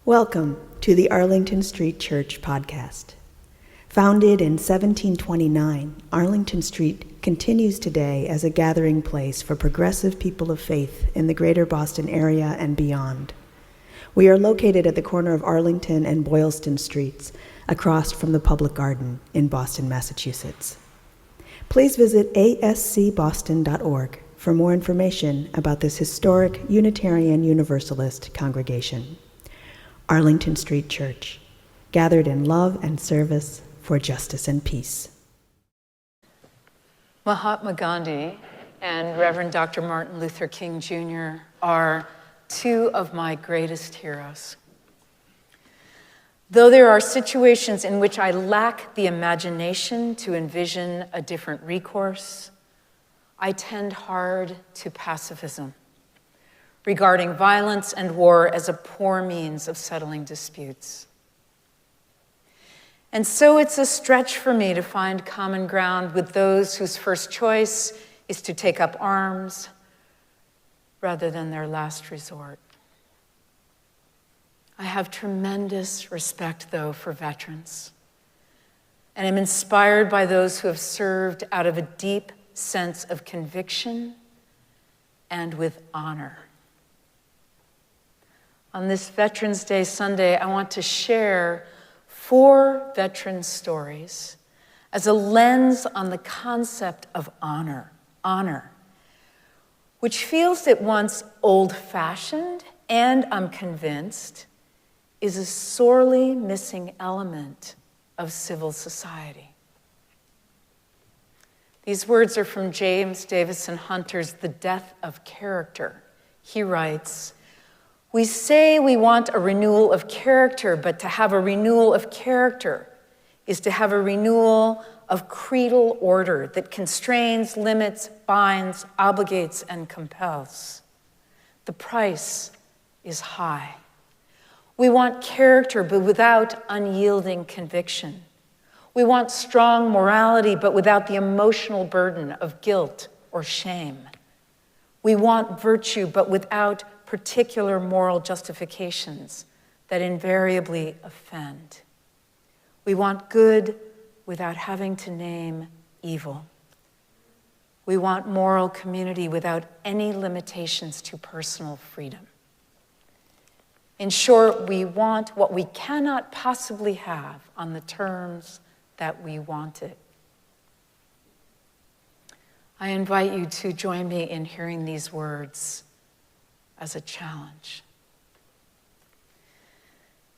Welcome to the Arlington Street Church podcast. Founded in 1729, Arlington Street continues today as a gathering place for progressive people of faith in the greater Boston area and beyond. We are located at the corner of Arlington and Boylston Streets, across from the Public Garden in Boston, Massachusetts. Please visit ascboston.org for more information about this historic Unitarian Universalist congregation. Arlington Street Church, gathered in love and service for justice and peace. Mahatma Gandhi and Reverend Dr. Martin Luther King Jr. are two of my greatest heroes. Though there are situations in which I lack the imagination to envision a different recourse, I tend hard to pacifism, regarding violence and war as a poor means of settling disputes. And so it's a stretch for me to find common ground with those whose first choice is to take up arms rather than their last resort. I have tremendous respect, though, for veterans, and am inspired by those who have served out of a deep sense of conviction and with honor. On this Veterans Day Sunday, I want to share 4 veteran stories as a lens on the concept of honor, which feels at once old-fashioned and, I'm convinced, is a sorely missing element of civil society. These words are from James Davison Hunter's The Death of Character. He writes, "We say we want a renewal of character, but to have a renewal of character is to have a renewal of creedal order that constrains, limits, binds, obligates, and compels. The price is high. We want character, but without unyielding conviction. We want strong morality, but without the emotional burden of guilt or shame. We want virtue, but without particular moral justifications that invariably offend. We want good without having to name evil. We want moral community without any limitations to personal freedom. In short, we want what we cannot possibly have on the terms that we want it." I invite you to join me in hearing these words as a challenge.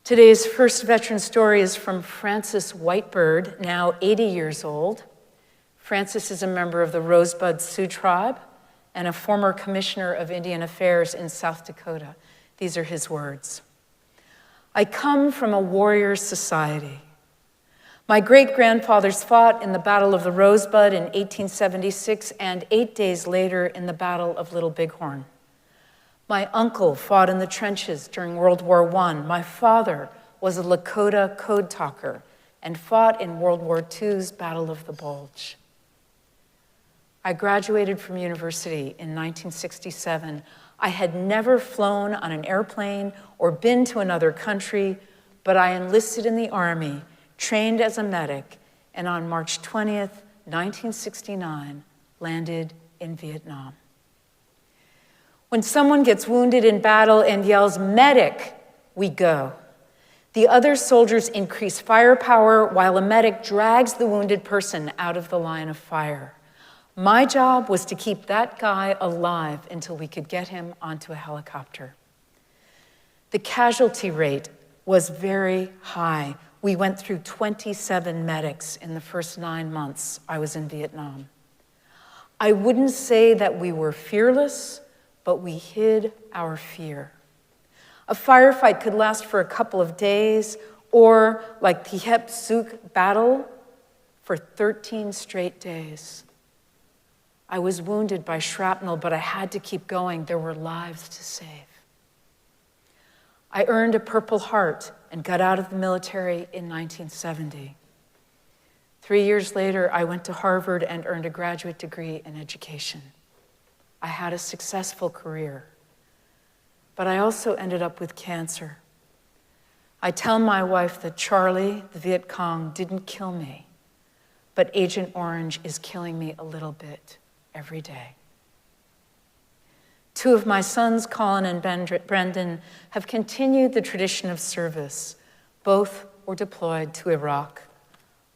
Today's first veteran story is from Francis Whitebird, now 80 years old. Francis is a member of the Rosebud Sioux Tribe and a former commissioner of Indian Affairs in South Dakota. These are his words. "I come from a warrior society. My great-grandfathers fought in the Battle of the Rosebud in 1876 and 8 days later in the Battle of Little Bighorn. My uncle fought in the trenches during World War I. My father was a Lakota code talker and fought in World War II's Battle of the Bulge. I graduated from university in 1967. I had never flown on an airplane or been to another country, but I enlisted in the Army, trained as a medic, and on March 20th, 1969, landed in Vietnam. When someone gets wounded in battle and yells, 'Medic,' we go. The other soldiers increase firepower while a medic drags the wounded person out of the line of fire. My job was to keep that guy alive until we could get him onto a helicopter. The casualty rate was very high. We went through 27 medics in the first 9 months I was in Vietnam. I wouldn't say that we were fearless, but we hid our fear. A firefight could last for a couple of days, or, like the Hep Suk battle, for 13 straight days. I was wounded by shrapnel, but I had to keep going. There were lives to save. I earned a Purple Heart and got out of the military in 1970. 3 years later, I went to Harvard and earned a graduate degree in education. I had a successful career, but I also ended up with cancer. I tell my wife that Charlie, the Viet Cong, didn't kill me, but Agent Orange is killing me a little bit every day. 2 of my sons, Colin and Brendan, have continued the tradition of service. Both were deployed to Iraq.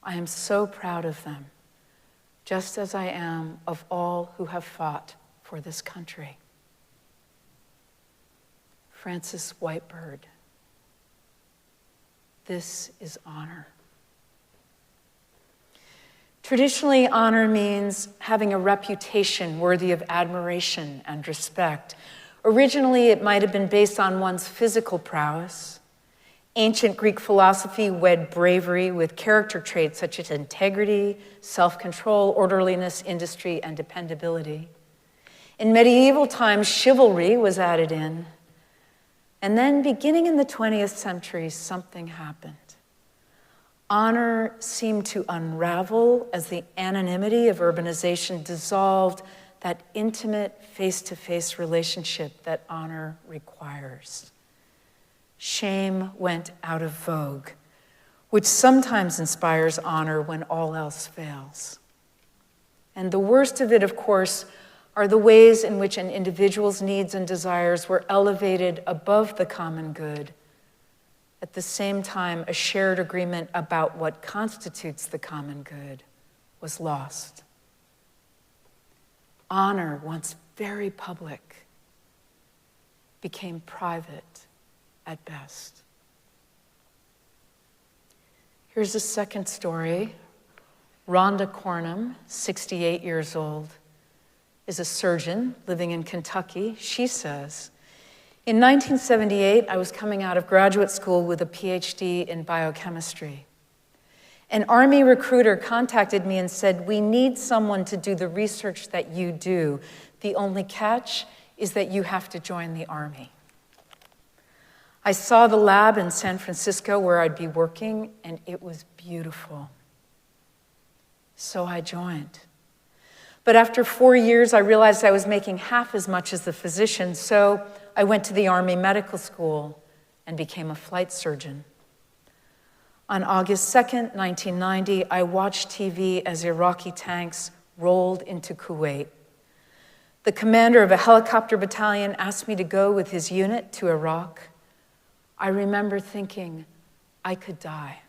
I am so proud of them, just as I am of all who have fought for this country. Francis Whitebird. This is honor. Traditionally, honor means having a reputation worthy of admiration and respect. Originally, it might have been based on one's physical prowess. Ancient Greek philosophy wed bravery with character traits such as integrity, self-control, orderliness, industry, and dependability. In medieval times, chivalry was added in. And then, beginning in the 20th century, something happened. Honor seemed to unravel as the anonymity of urbanization dissolved that intimate face-to-face relationship that honor requires. Shame went out of vogue, which sometimes inspires honor when all else fails. And the worst of it, of course, are the ways in which an individual's needs and desires were elevated above the common good. At the same time, a shared agreement about what constitutes the common good was lost. Honor, once very public, became private at best. Here's a second story. Rhonda Cornum, 68 years old, is a surgeon living in Kentucky. She says, in 1978, I was coming out of graduate school with a PhD in biochemistry. An Army recruiter contacted me and said, we need someone to do the research that you do. The only catch is that you have to join the Army. I saw the lab in San Francisco where I'd be working, and it was beautiful. So I joined. But after 4 years, I realized I was making half as much as the physician, so I went to the Army Medical School and became a flight surgeon. On August 2nd, 1990, I watched TV as Iraqi tanks rolled into Kuwait. The commander of a helicopter battalion asked me to go with his unit to Iraq. I remember thinking, I could die.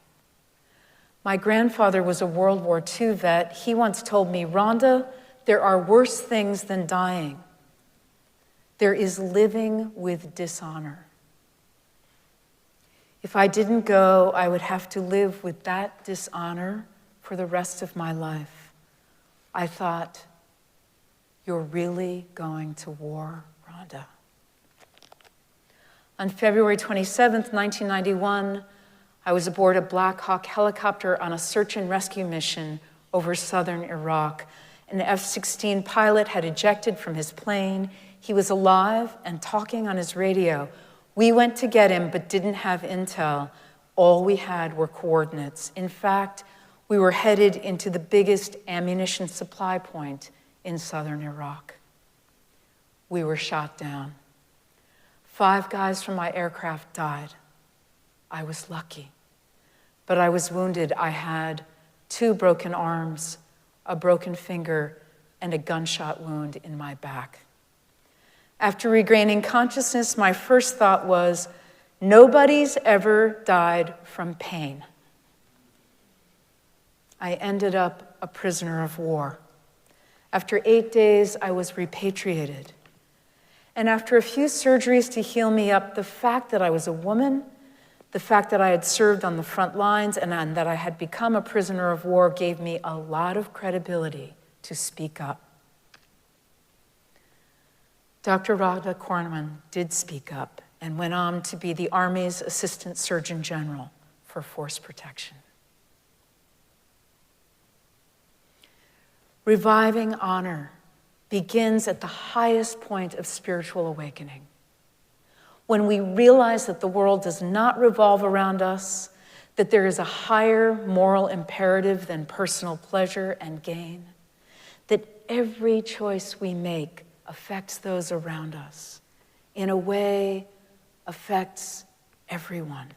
My grandfather was a World War II vet. He once told me, Rhonda, there are worse things than dying. There is living with dishonor. If I didn't go, I would have to live with that dishonor for the rest of my life. I thought, you're really going to war, Rhonda. On February 27th, 1991, I was aboard a Black Hawk helicopter on a search and rescue mission over southern Iraq. An F-16 pilot had ejected from his plane. He was alive and talking on his radio. We went to get him, but didn't have intel. All we had were coordinates. In fact, we were headed into the biggest ammunition supply point in southern Iraq. We were shot down. 5 guys from my aircraft died. I was lucky, but I was wounded. I had 2 broken arms, a broken finger, and a gunshot wound in my back. After regaining consciousness, my first thought was, nobody's ever died from pain. I ended up a prisoner of war. After 8 days, I was repatriated. And after a few surgeries to heal me up, the fact that I was a woman, the fact that I had served on the front lines, and that I had become a prisoner of war gave me a lot of credibility to speak up. Dr. Rhonda Cornum did speak up and went on to be the Army's Assistant Surgeon General for Force Protection. Reviving honor begins at the highest point of spiritual awakening. When we realize that the world does not revolve around us, that there is a higher moral imperative than personal pleasure and gain, that every choice we make affects those around us, in a way affects everyone.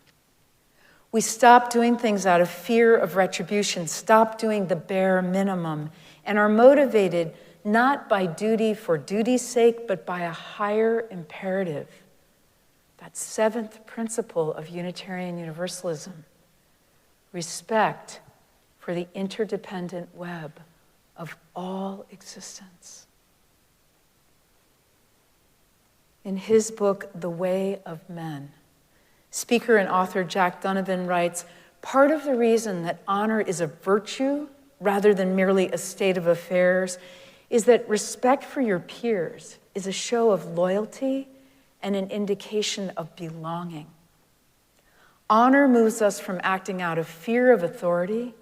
We stop doing things out of fear of retribution, stop doing the bare minimum, and are motivated not by duty for duty's sake, but by a higher imperative. That seventh principle of Unitarian Universalism: respect for the interdependent web of all existence. In his book, The Way of Men, speaker and author Jack Donovan writes, part of the reason that honor is a virtue rather than merely a state of affairs is that respect for your peers is a show of loyalty and an indication of belonging. Honor moves us from acting out of fear of authority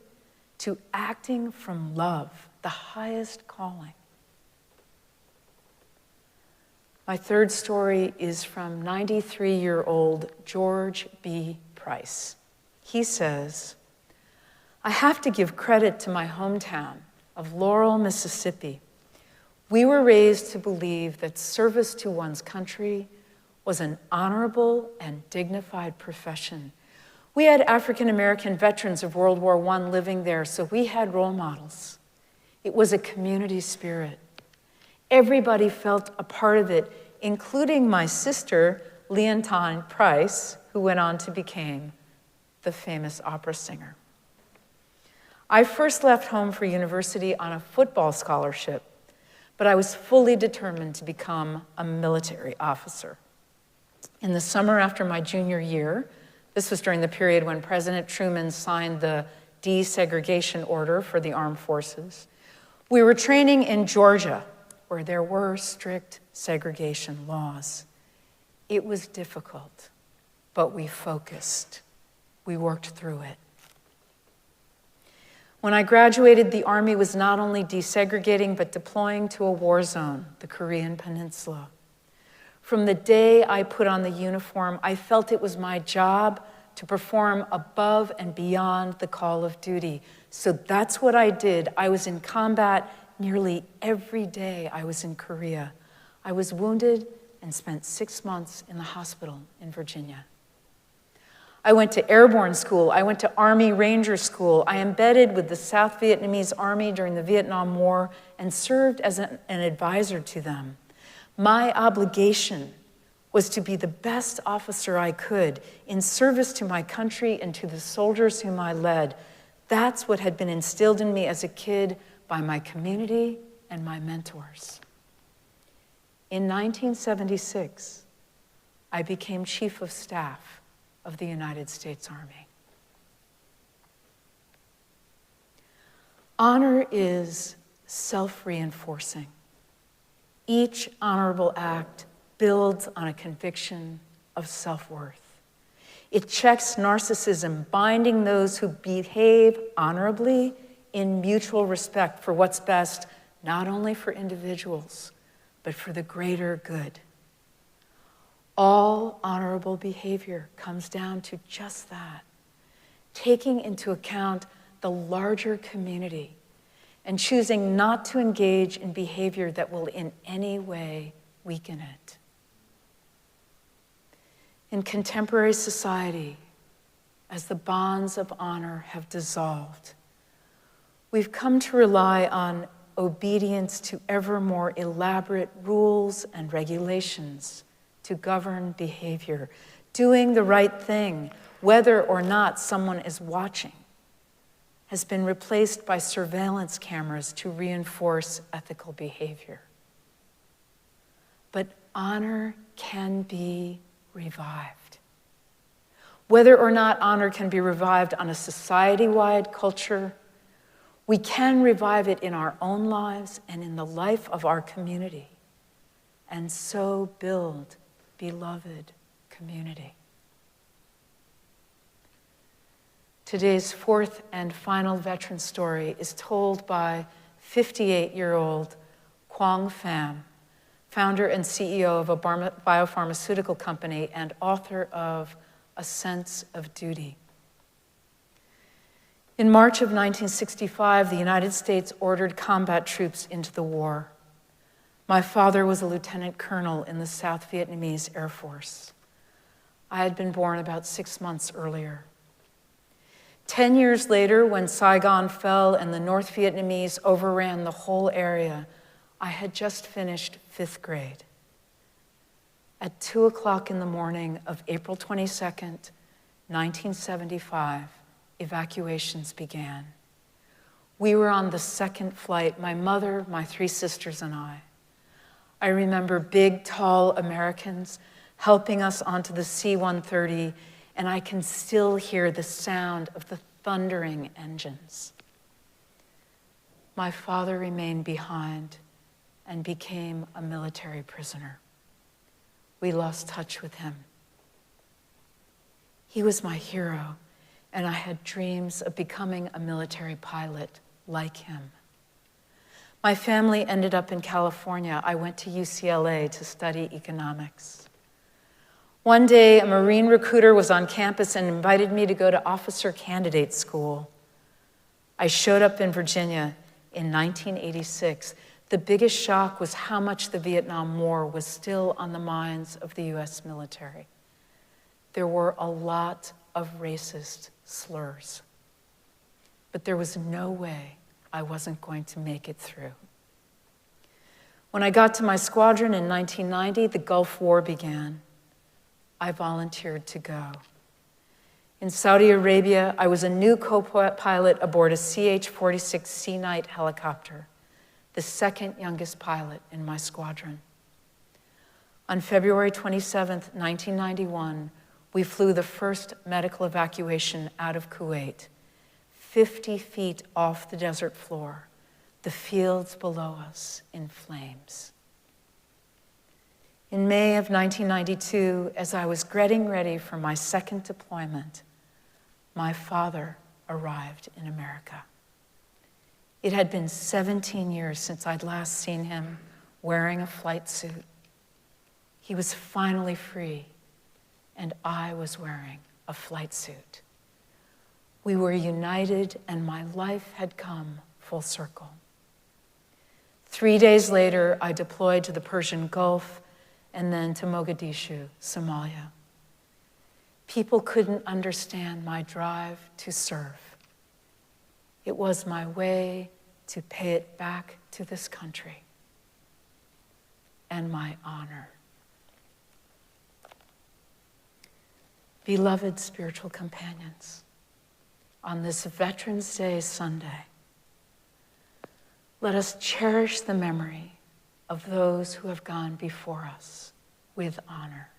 to acting from love, the highest calling. My third story is from 93-year-old George B. Price. He says, I have to give credit to my hometown of Laurel, Mississippi. We were raised to believe that service to one's country was an honorable and dignified profession. We had African-American veterans of World War I living there, so we had role models. It was a community spirit. Everybody felt a part of it, including my sister, Leontine Price, who went on to become the famous opera singer. I first left home for university on a football scholarship, but I was fully determined to become a military officer. In the summer after my junior year, this was during the period when President Truman signed the desegregation order for the armed forces, we were training in Georgia, where there were strict segregation laws. It was difficult, but we focused. We worked through it. When I graduated, the Army was not only desegregating, but deploying to a war zone, the Korean Peninsula. From the day I put on the uniform, I felt it was my job to perform above and beyond the call of duty. So that's what I did. I was in combat nearly every day I was in Korea. I was wounded and spent 6 months in the hospital in Virginia. I went to airborne school. I went to Army Ranger School. I embedded with the South Vietnamese Army during the Vietnam War and served as an advisor to them. My obligation was to be the best officer I could in service to my country and to the soldiers whom I led. That's what had been instilled in me as a kid by my community and my mentors. In 1976, I became Chief of Staff of the United States Army. Honor is self-reinforcing. Each honorable act builds on a conviction of self-worth. It checks narcissism, binding those who behave honorably in mutual respect for what's best, not only for individuals, but for the greater good. All honorable behavior comes down to just that, taking into account the larger community and choosing not to engage in behavior that will in any way weaken it. In contemporary society, as the bonds of honor have dissolved, we've come to rely on obedience to ever more elaborate rules and regulations to govern behavior. Doing the right thing, whether or not someone is watching, has been replaced by surveillance cameras to reinforce ethical behavior. But honor can be revived. Whether or not honor can be revived on a society-wide culture, we can revive it in our own lives and in the life of our community, and so build beloved community. Today's fourth and final veteran story is told by 58-year-old Quang Pham, founder and CEO of a biopharmaceutical company and author of A Sense of Duty. In March of 1965, the United States ordered combat troops into the war. My father was a lieutenant colonel in the South Vietnamese Air Force. I had been born about 6 months earlier. 10 years later, when Saigon fell and the North Vietnamese overran the whole area, I had just finished 5th grade. At 2 o'clock in the morning of April 22nd, 1975, evacuations began. We were on the 2nd flight, my mother, my 3 sisters, and I. I remember big, tall Americans helping us onto the C-130, and I can still hear the sound of the thundering engines. My father remained behind and became a military prisoner. We lost touch with him. He was my hero, and I had dreams of becoming a military pilot like him. My family ended up in California. I went to UCLA to study economics. One day, a Marine recruiter was on campus and invited me to go to officer candidate school. I showed up in Virginia in 1986. The biggest shock was how much the Vietnam War was still on the minds of the US military. There were a lot of racist slurs, but there was no way I wasn't going to make it through. When I got to my squadron in 1990, the Gulf War began. I volunteered to go. In Saudi Arabia, I was a new co-pilot aboard a CH-46 Sea Knight helicopter, the 2nd youngest pilot in my squadron. On February 27, 1991, we flew the first medical evacuation out of Kuwait, 50 feet off the desert floor, the fields below us in flames. In May of 1992, as I was getting ready for my 2nd deployment, my father arrived in America. It had been 17 years since I'd last seen him wearing a flight suit. He was finally free, and I was wearing a flight suit. We were united, and my life had come full circle. 3 days later, I deployed to the Persian Gulf and then to Mogadishu, Somalia. People couldn't understand my drive to serve. It was my way to pay it back to this country, and my honor. Beloved spiritual companions, on this Veterans Day Sunday, let us cherish the memory of those who have gone before us with honor.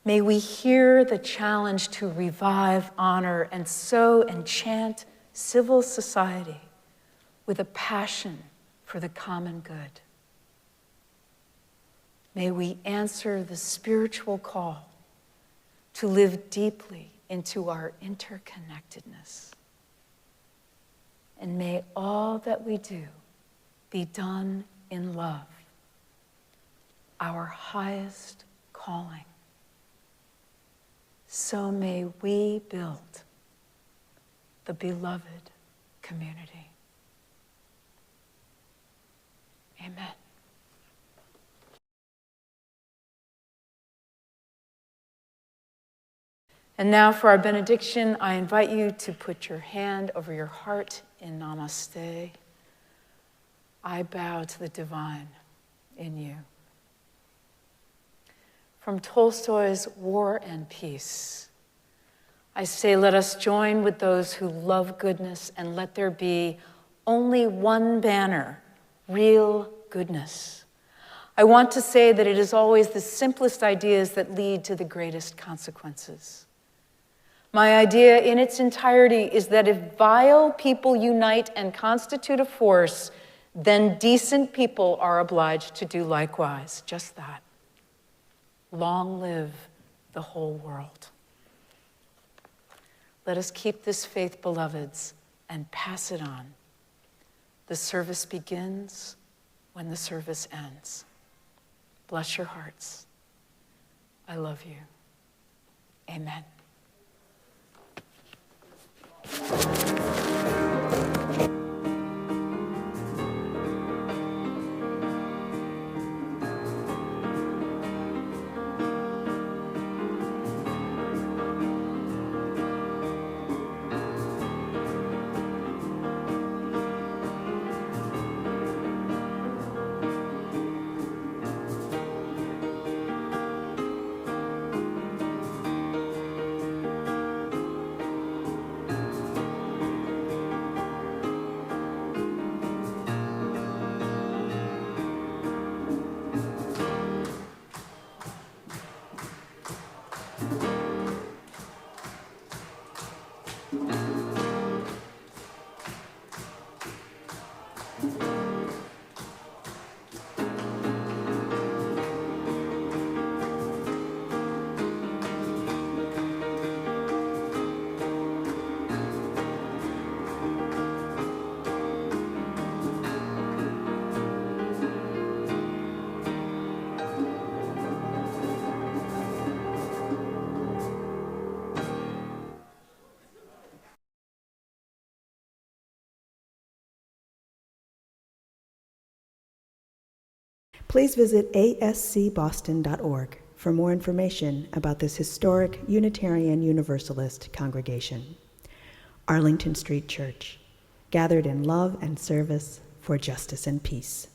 May we hear the challenge to revive honor and so enchant civil society with a passion for the common good. May we answer the spiritual call to live deeply into our interconnectedness. And may all that we do be done in love, our highest calling. So may we build the beloved community. Amen. And now for our benediction, I invite you to put your hand over your heart in Namaste. I bow to the divine in you. From Tolstoy's War and Peace, I say, let us join with those who love goodness, and let there be only one banner, real goodness. I want to say that it is always the simplest ideas that lead to the greatest consequences. My idea in its entirety is that if vile people unite and constitute a force, then decent people are obliged to do likewise, just that. Long live the whole world. Let us keep this faith, beloveds, and pass it on. The service begins when the service ends. Bless your hearts. I love you. Amen. Please visit ascboston.org for more information about this historic Unitarian Universalist congregation. Arlington Street Church, gathered in love and service for justice and peace.